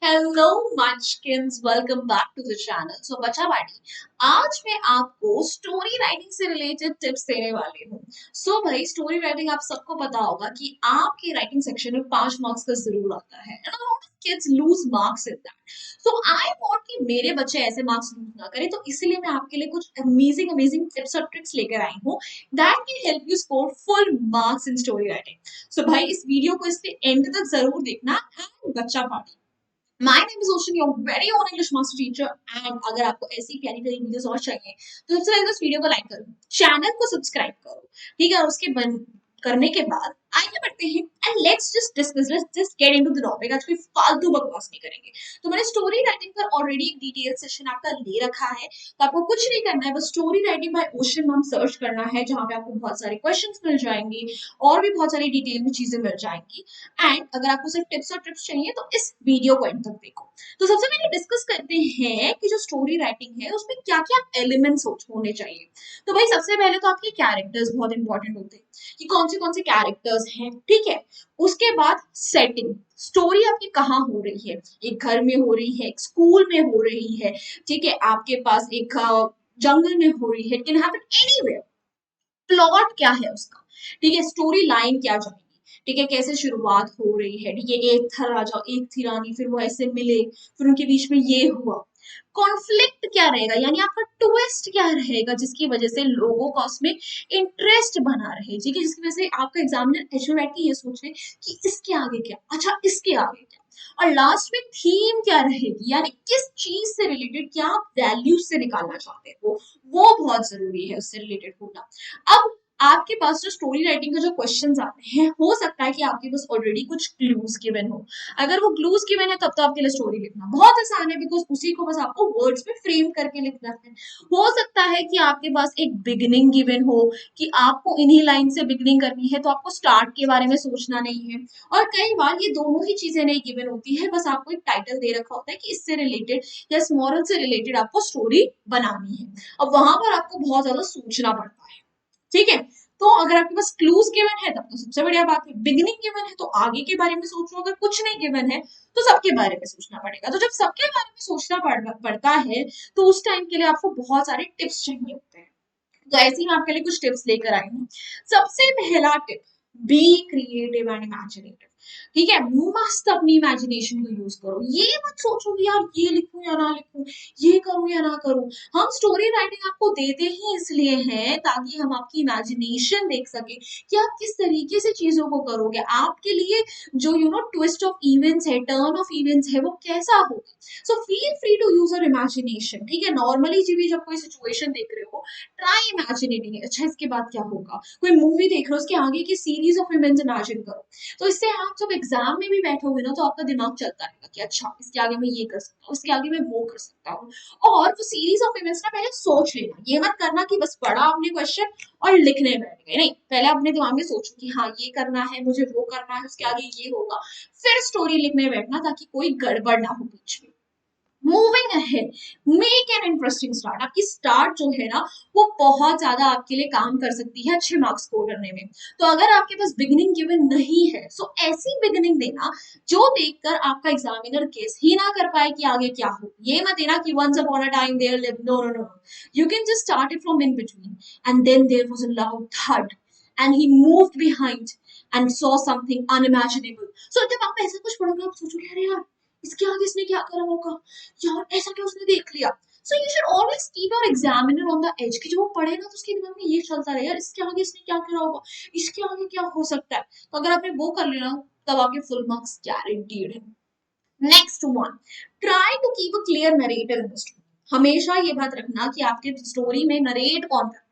Hello munchkins, welcome back to the channel. So बच्चा बाटी, आज मैं आपको स्टोरी राइटिंग से रिलेटेड टिप्स देने वाली हूँ। भाई, स्टोरी राइटिंग आप सबको पता होगा कि आपके राइटिंग सेक्शन में 5 मार्क्स का जरूर आता है and a lot of kids lose marks in that. I want कि मेरे बच्चे ऐसे मार्क्स लूज ना करें, तो इसलिए मैं आपके लिए कुछ अमेजिंग अमेजिंग टिप्स और ट्रिक्स लेकर आई हूँ that can help you score full marks in story writing. भाई, इस वीडियो को इसके एंड तक जरूर देखना। एंड बच्चा party, my name is ocean, your very own English master teacher. And अगर आपको ऐसी प्यारी प्यारी वीडियोस और चाहिए तो सबसे पहले इस वीडियो को लाइक करो, चैनल को सब्सक्राइब करो, ठीक है। और उसके करने के बाद आगे बढ़ते हैं and let's just discuss, let's just get into the topic. आज कोई फालतू बकवास नहीं करेंगे। तो मैंने स्टोरी राइटिंग पर ऑलरेडी एक डिटेल सेशन आपका ले रखा है, तो आपको कुछ नहीं करना है, बस story writing by ocean ma'am search करना है, जहां पे आपको बहुत सारे क्वेश्चंस मिल जाएंगे और भी बहुत सारी डिटेल में चीजें मिल जाएंगी। एंड अगर आपको सिर्फ टिप्स और ट्रिप्स चाहिए तो इस वीडियो को एंड तक देखो। तो सबसे पहले डिस्कस करते हैं कि जो स्टोरी राइटिंग है उसमें क्या क्या एलिमेंट्स होने चाहिए। तो भाई, सबसे पहले तो आपके कैरेक्टर्स बहुत इंपॉर्टेंट होते हैं कि कौन से कैरेक्टर्स हैं, ठीक है। उसके बाद सेटिंग, स्टोरी आपकी कहाँ हो रही है, एक घर में हो रही है, एक स्कूल में हो रही है, ठीक है, आपके पास एक जंगल में हो रही है, it can happen anywhere. Plot क्या है उसका, ठीक है, स्टोरी लाइन क्या जाएगी, ठीक है, कैसे शुरुआत हो रही है, ठीक है, एक था राजा, एक थी रानी, फिर वो ऐसे मिले, फिर उनके बीच में ये हुआ। कॉन्फ्लिक्ट क्या रहेगा, यानी आपका ट्विस्ट क्या रहेगा जिसकी वजह से लोगों का उसमें इंटरेस्ट बना रहे, ठीक है, जिसकी वजह से आपका एग्जामिनर एच में बैठ के ये सोचे कि इसके आगे क्या, अच्छा इसके आगे क्या। और लास्ट में थीम क्या रहेगी, यानी किस चीज से रिलेटेड, क्या आप वैल्यूज से निकालना चाहते हो, वो बहुत जरूरी है, उससे रिलेटेड होना। अब आपके पास जो स्टोरी राइटिंग का जो क्वेश्चंस आते हैं, हो सकता है कि आपके पास ऑलरेडी कुछ क्लूज गिवन हो। अगर वो क्लूज गिवन है तब तो आपके लिए स्टोरी लिखना बहुत आसान है, बिकॉज उसी को बस आपको वर्ड्स में फ्रेम करके लिखना है। हो सकता है कि आपके पास एक बिगिनिंग गिवन हो कि आपको इन्हीं लाइन से बिगिनिंग करनी है, तो आपको स्टार्ट के बारे में सोचना नहीं है। और कई बार ये दोनों ही चीजें नहीं गिवन होती है, बस आपको एक टाइटल दे रखा होता है कि इससे रिलेटेड या इस मॉरल से रिलेटेड आपको स्टोरी बनानी है। अब वहां पर आपको बहुत ज्यादा सोचना पड़ता है, ठीक है। तो अगर आपके पास क्लूज गिवन है तब तो सबसे बढ़िया बात है, बिगिनिंग गिवन है तो आगे के बारे में सोचो, अगर कुछ नहीं गिवन है तो सबके बारे में सोचना पड़ेगा। तो जब सबके बारे में सोचना पड़ता है, तो उस टाइम के लिए आपको बहुत सारे टिप्स चाहिए होते हैं। तो ऐसे ही मैं आपके लिए कुछ टिप्स लेकर आई हूँ। सबसे पहला tip, be creative and imaginative, ठीक है। मस्त अपनी इमेजिनेशन को यूज करो, ये मत सोचो कि यार ये लिखूं या ना लिखूं, ये करूं या ना करूं। हम स्टोरी राइटिंग आपको देते ही इसलिए हैं ताकि हम आपकी इमेजिनेशन देख सके कि आप किस तरीके से चीजों को करोगे, आपके लिए जो ट्विस्ट ऑफ इवेंट्स है, टर्न ऑफ इवेंट्स है, वो कैसा होगा। Feel free to use your imagination, ठीक है। नॉर्मली जब कोई सिचुएशन देख रहे हो, ट्राई इमेजिनेटिंग, अच्छा इसके बाद क्या होगा। कोई मूवी देख रहे हो, उसके आगे की सीरीज ऑफ इवेंट्स इमेजिन करो। तो इससे आप जब एग्जाम में भी बैठोगे ना, तो आपका दिमाग चलता रहेगा कि अच्छा इसके आगे मैं ये कर सकता हूँ, इसके आगे मैं वो कर सकता हूँ। और वो सीरीज ऑफ इवेंट्स ना पहले सोच लेना, ये मत करना कि बस पढ़ा आपने क्वेश्चन और लिखने बैठ गए, नहीं, पहले अपने दिमाग में सोचो कि हाँ ये करना है, मुझे वो करना है, उसके आगे ये होगा, फिर स्टोरी लिखने बैठना, ताकि कोई गड़बड़ ना हो बीच में। Moving ahead, make an interesting start, आपकी स्टार्ट जो है ना, वो बहुत ज्यादा आपके लिए काम कर सकती है अच्छे मार्क्स स्कोर करने में। तो अगर आपके पास बिगिनिंग गिवन नहीं है, सो ऐसी बिगिनिंग देना जो देखकर आपका एग्जामिनर गेस ही ना कर पाए कि आगे क्या हो। ये मत देना कि once upon a time there lived, no no no, you can just start it from in between and then there was a loud thud and he moved behind and saw something unimaginable. जब आप ऐसा कुछ पढ़ोगे, आप सोचोगे अरे यार इसके आगे इसने क्या करा होगा, यार ऐसा क्या उसने देख लिया। You should always keep your examiner on the edge, कि जब वो पढ़े ना तो उसके दिमाग में ये चलता रहे, यार इसके आगे इसने क्या करा होगा, इसके आगे क्या हो सकता है। तो अगर आपने वो कर लेना, तब आपके फुल मार्क्स गारंटीड है। Next one, try to keep a clear narrator in the story. हमेशा ये बात रखना कि आपके स्टोरी में नरेट कौन कर रहा है।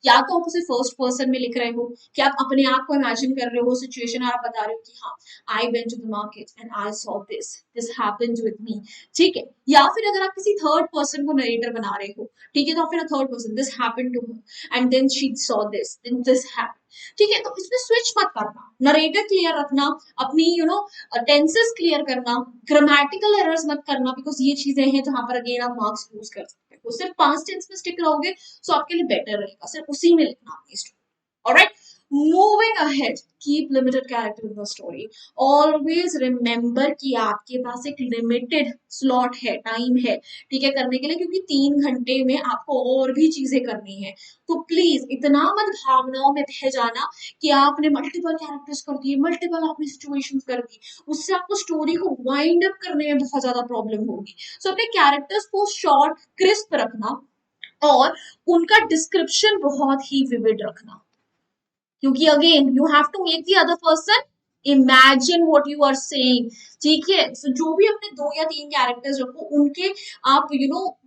या तो आप उसे फर्स्ट पर्सन में लिख रहे हो कि आप अपने आप को इमेजिन कर रहे हो सिचुएशन, और आप बता रहे हो कि हाँ, I went to the market and I saw this, this happened with me, ठीक है। या फिर अगर आप किसी थर्ड पर्सन को नरेटर बना रहे हो, ठीक है, तो फिर third person, this happened to her and then she saw this, then this happened, ठीक है। तो इसमें स्विच मत करना, नरेटर क्लियर रखना, अपनी टेंसेस क्लियर करना, ग्रामेटिकल एरर्स मत करना, बिकॉज ये चीजें हैं जहां पर अगेन आप मार्क्स लूज कर सकते हो। सिर्फ पास्ट टेंस में स्टिक रहोगे तो आपके लिए बेटर रहेगा, सिर्फ उसी में लिखना अपनी story, alright. Moving ahead, keep limited character in the story. Always remember कि आपके पास एक लिमिटेड स्लॉट है, टाइम है, ठीक है, करने के लिए, क्योंकि 3 घंटे में आपको और भी चीजें करनी है। तो प्लीज इतना मत भावनाओं में बह जाना कि आपने मल्टीपल कैरेक्टर्स कर दिए, मल्टीपल आपने सिचुएशंस कर दी, उससे आपको स्टोरी को वाइंड अप करने में बहुत ज्यादा प्रॉब्लम होगी। सो अपने कैरेक्टर्स को शॉर्ट क्रिस्प रखना और उनका डिस्क्रिप्शन बहुत ही विविड रखना, क्योंकि again you have to make the other person imagine what you are saying. ठीक है, so, जो भी अपने 2 या 3 कैरेक्टर्स रखो, उनके आप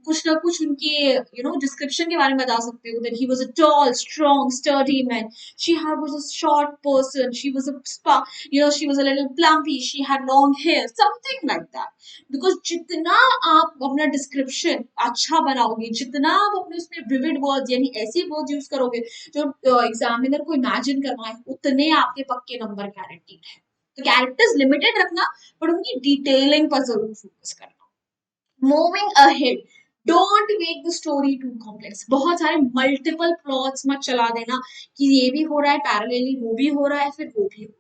कुछ ना कुछ उनके डिस्क्रिप्शन के बारे में बता सकते हो। That he was a tall strong sturdy man, she had was a short person, she was a she was a little plumpy, she had long hair, something like that. Because जितना आप अपना description अच्छा बनाओगे, जितना आप अपने उसमें vivid words यानी ऐसे वर्ड्स यूज करोगे जो एग्जामिनर को इमेजिन करवाए, उतने आपके पक्के नंबर गारंटीड है। तो कैरेक्टर्स लिमिटेड रखना, पर उनकी डिटेलिंग पर जरूर फोकस करना। Moving ahead, don't make the story too complex. बहुत सारे मल्टीपल प्लॉट्स मत चला देना कि ये भी हो रहा है पैरेलली, वो भी हो रहा है, फिर वो भी हो रहा है।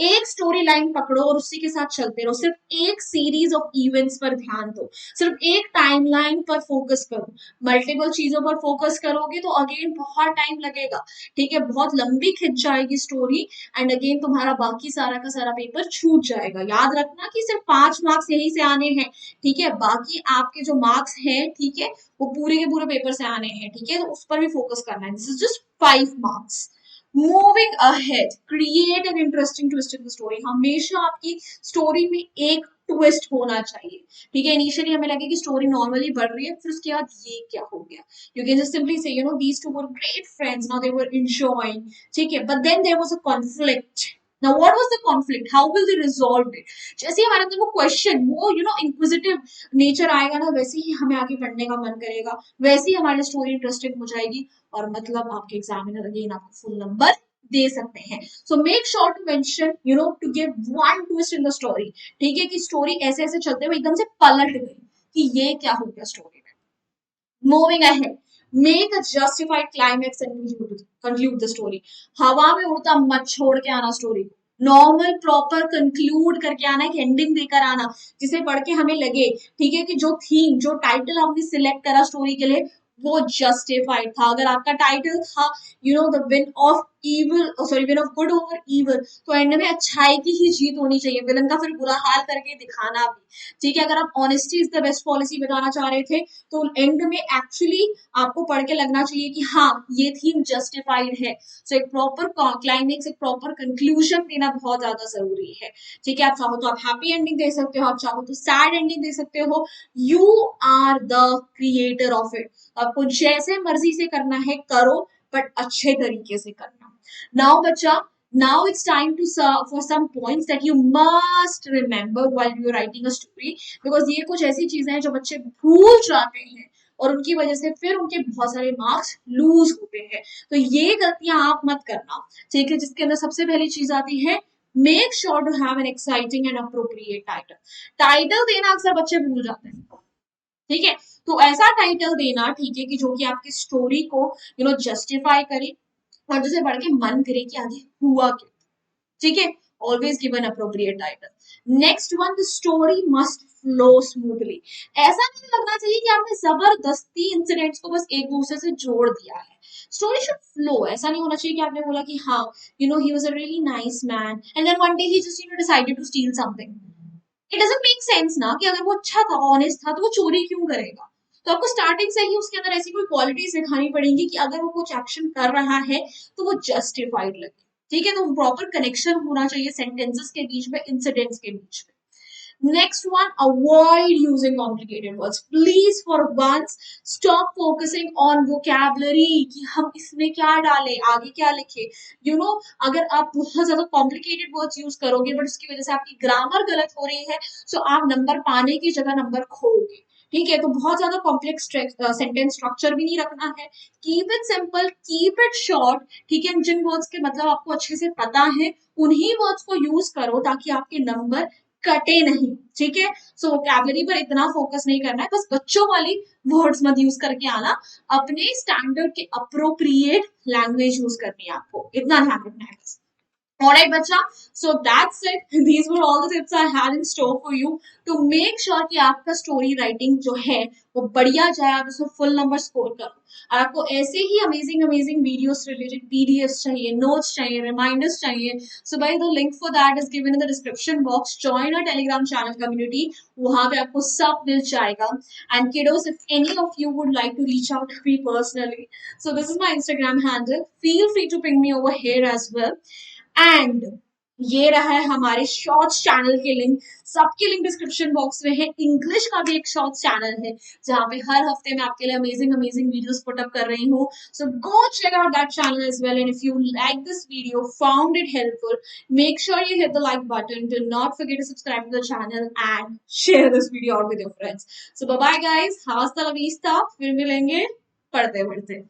एक स्टोरी लाइन पकड़ो और उसी के साथ चलते रहो। सिर्फ एक सीरीज ऑफ इवेंट्स पर ध्यान दो, सिर्फ एक टाइमलाइन पर फोकस करो। मल्टीपल चीजों पर फोकस करोगे तो अगेन बहुत टाइम लगेगा, ठीक है, बहुत लंबी खिंच जाएगी स्टोरी, एंड अगेन तुम्हारा बाकी सारा का सारा पेपर छूट जाएगा। याद रखना कि सिर्फ 5 मार्क्स यही से आने हैं, ठीक है, बाकी आपके जो मार्क्स हैं, ठीक है, वो पूरे के पूरे पेपर से आने हैं, ठीक है, तो उस पर भी फोकस करना है। This is just 5 marks. Moving ahead, create an interesting twist in the story. हमेशा आपकी स्टोरी में एक ट्विस्ट होना चाहिए, ठीक है। इनिशियली हमें लगे कि स्टोरी नॉर्मली बढ़ रही है, फिर उसके बाद ये क्या हो गया। You can just simply say these two were great friends, now they were enjoying, ठीक है, but then there was a conflict. Now what was the conflict, how will they resolve it. जैसे हमारे अंदर वो क्वेश्चन, वो inquisitive nature आएगा ना, वैसे ही हमें आगे पढ़ने का मन करेगा, वैसे ही हमारी स्टोरी इंटरेस्टिंग हो जाएगी, और मतलब आपके एग्जामिनर अगेन आपको फुल नंबर दे सकते हैं। So make sure to mention to give one twist in the story, ठीक है, कि स्टोरी ऐसे ऐसे चलते हुए एकदम से पलट गई कि ये क्या हो गया स्टोरी में। Moving ahead, make a justified climax and conclude the story. हवा में उड़ता मत छोड़ के आना स्टोरी को, नॉर्मल प्रॉपर कंक्लूड करके आना, एक एंडिंग देकर आना, जिसे पढ़ के हमें लगे, ठीक है, कि जो थीम, जो टाइटल आपने सिलेक्ट करा स्टोरी के लिए, वो जस्टिफाइड था। अगर आपका टाइटल था the win of evil, sorry, win of good over evil, तो एंड में अच्छाई की ही जीत होनी चाहिए, विलन का फिर बुरा हाल करके दिखाना भी, ठीक है। अगर आप honesty is the best policy बताना चाह रहे थे, तो एंड में एक्चुअली आपको पढ़ के लगना चाहिए कि हाँ, ये थीम जस्टिफाइड है। सो एक प्रॉपर क्लाइमेक्स, एक प्रॉपर कंक्लूजन देना बहुत ज्यादा जरूरी है, ठीक है। आप चाहो तो आप हैप्पी एंडिंग दे सकते हो, आप चाहो तो सैड एंडिंग दे सकते हो। You are the creator of it. आपको जैसे मर्जी से करना है करो, बट अच्छे तरीके से करना। नाउ बच्चा, now it's time to for some points that you must remember while you're writing a story, because ये कुछ ऐसी चीजें हैं जो बच्चे भूल जाते हैं, और उनकी वजह से फिर उनके बहुत सारे मार्क्स लूज होते हैं। तो ये गलतियां आप मत करना, ठीक है। जिसके अंदर सबसे पहली चीज आती है, make sure to have an exciting and appropriate title. Title देना अक्सर बच्चे भूल जाते हैं, ठीक है। तो ऐसा टाइटल देना, ठीक है, कि जो कि आपकी स्टोरी को जस्टिफाई करे, और जिसे पढ़ के मन करे कि आगे हुआ क्या, ठीक है। Always give an appropriate title. Next one, the story must flow smoothly. ऐसा नहीं लगना चाहिए कि आपने जबरदस्ती इंसिडेंट्स को बस एक दूसरे से जोड़ दिया है। Story should flow. ऐसा नहीं होना चाहिए कि आपने बोला कि हाँ, he was a really nice man, and then one day he just decided to steal something. It doesn't make sense ना, कि अगर वो अच्छा था, ऑनेस्ट था, तो वो चोरी क्यों करेगा। तो आपको स्टार्टिंग से ही उसके अंदर ऐसी कोई क्वालिटीज दिखानी पड़ेंगी कि अगर वो कुछ एक्शन कर रहा है तो वो जस्टिफाइड लगे, ठीक है। तो प्रॉपर कनेक्शन होना चाहिए सेंटेंसेस के बीच में, इंसिडेंट्स के बीच में। Next one, avoid using complicated words. Please, for once, stop focusing on vocabulary कि हम इसमें क्या डालें, आगे क्या लिखे। अगर आप बहुत ज्यादा complicated words use करोगे, बट उसकी वजह से आपकी ग्रामर गलत हो रही है, तो आप नंबर पाने की जगह नंबर खोगे, ठीक है। तो बहुत ज्यादा कॉम्प्लेक्स सेंटेंस स्ट्रक्चर भी नहीं रखना है। Keep it simple, keep it short, ठीक है। जिन वर्ड्स के मतलब आपको अच्छे से पता है, उन्हीं वर्ड्स को यूज करो, ताकि आपके नंबर कटे नहीं, ठीक है। सो वोकैबुलरी पर इतना फोकस नहीं करना है, बस बच्चों वाली वर्ड्स मत यूज करके आना, अपने स्टैंडर्ड के अप्रोप्रिएट लैंग्वेज यूज करनी है आपको, इतना ध्यान रखना है बस। Alright, bacha. So that's it. These were all the tips I had in store for you to make sure कि आपका स्टोरी राइटिंग जो है वो बढ़िया जाए, आप उसमें फुल नंबर स्कोर करो। और आपको ऐसे ही amazing amazing videos related PDFs चाहिए, नोट्स चाहिए, रिमाइंडर्स चाहिए, सो भाई the link for that is given in the description box. Join a Telegram channel community, वहां पे आपको सब मिल जाएगा। And kiddos, if any of you would like to reach out to me personally, so this is my Instagram handle. Feel free to ping me over here as well. And ये रहा है हमारे शॉर्ट्स चैनल के link, सबके link description box में है। English का भी एक शॉर्ट्स चैनल है जहां पे हर हफ्ते में आपके लिए amazing amazing videos put up कर रही हूँ, so go check out that channel as well. And if you like this video, found it helpful, make sure you hit the like button. Do not forget to subscribe to the channel and share this video out with your friends. So bye bye guys, hasta la vista, फिर मिलेंगे पढ़ते पढ़ते।